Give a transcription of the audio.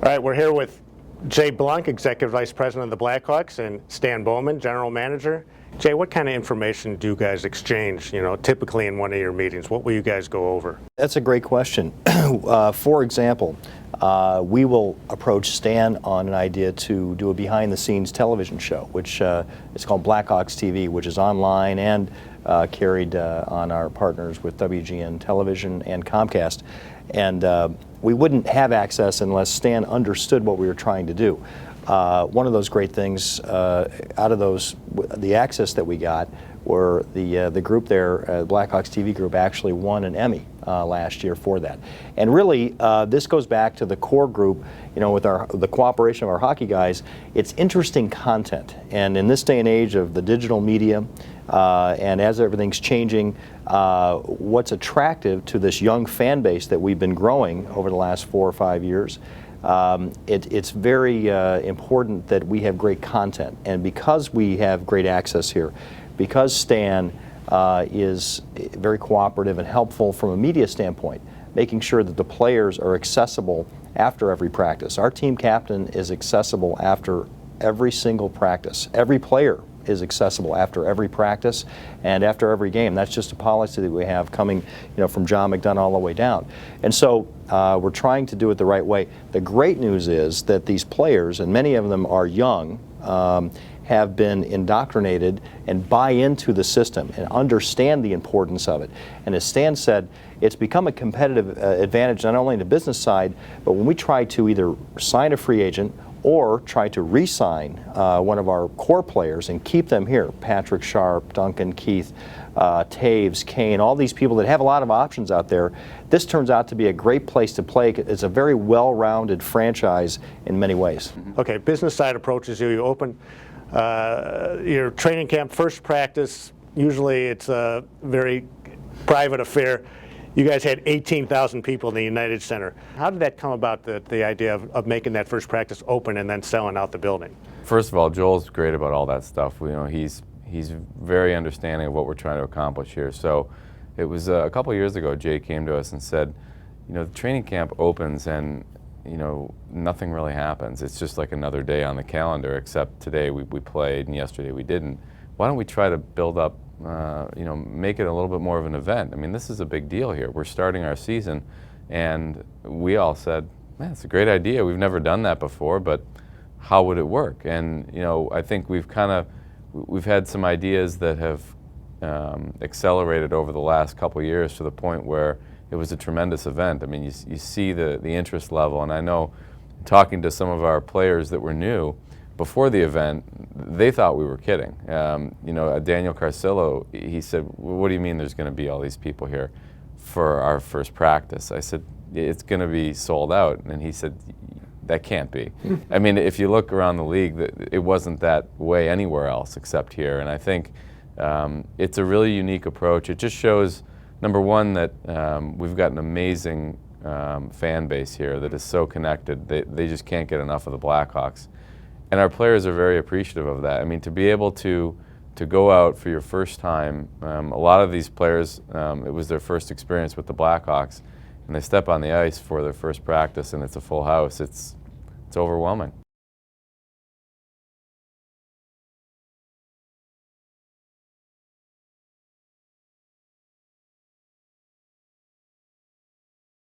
All right, we're here with Jay Blunk, Executive Vice President of the Blackhawks, and Stan Bowman, General Manager. Jay, what kind of information do you guys exchange, typically in one of your meetings? What will you guys go over? That's a great question. For example, we will approach Stan on an idea to do a behind-the-scenes television show, which is called Blackhawks TV, which is online and carried on our partners with WGN Television and Comcast. And we wouldn't have access unless Stan understood what we were trying to do. One of those great things out of the access that we got were the group there, Blackhawks TV group, actually won an Emmy last year for that. And really, this goes back to the core group, with the cooperation of our hockey guys. It's interesting content, and in this day and age of the digital media, and as everything's changing, what's attractive to this young fan base that we've been growing over the last 4 or 5 years, it's very important that we have great content. And because we have great access here, because Stan is very cooperative and helpful from a media standpoint, making sure that the players are accessible after every practice. Our team captain is accessible after every single practice. Every player is accessible after every practice and after every game. That's just a policy that we have coming, from John McDonough all the way down. And so we're trying to do it the right way. The great news is that these players, and many of them are young, have been indoctrinated and buy into the system and understand the importance of it. And as Stan said, it's become a competitive advantage not only in the business side, but when we try to either sign a free agent or try to re-sign one of our core players and keep them here, Patrick Sharp, Duncan Keith, Taves, Crain, all these people that have a lot of options out there. This turns out to be a great place to play. It's a very well-rounded franchise in many ways. Okay, business side approaches you. You open your training camp, first practice. Usually it's a very private affair. You guys had 18,000 people in the United Center. How did that come about, the idea of making that first practice open and then selling out the building? First of all, Joel's great about all that stuff. He's very understanding of what we're trying to accomplish here. So it was a couple years ago, Jay came to us and said, the training camp opens and nothing really happens. It's just like another day on the calendar, except today we played and yesterday we didn't. Why don't we try to build up, make it a little bit more of an event? I mean, this is a big deal here. We're starting our season, and we all said, man, it's a great idea. We've never done that before, but how would it work? And, I think we've had some ideas that have accelerated over the last couple years to the point where it was a tremendous event. I mean, you see the interest level, and I know talking to some of our players that were new before the event, they thought we were kidding. Daniel Carcillo, he said, well, what do you mean there's going to be all these people here for our first practice? I said, it's going to be sold out. And he said, that can't be. I mean, if you look around the league, it wasn't that way anywhere else except here. And I think it's a really unique approach. It just shows, number one, that we've got an amazing fan base here that is so connected. They just can't get enough of the Blackhawks. And our players are very appreciative of that. I mean, to be able to go out for your first time, a lot of these players, it was their first experience with the Blackhawks, and they step on the ice for their first practice and it's a full house. It's overwhelming.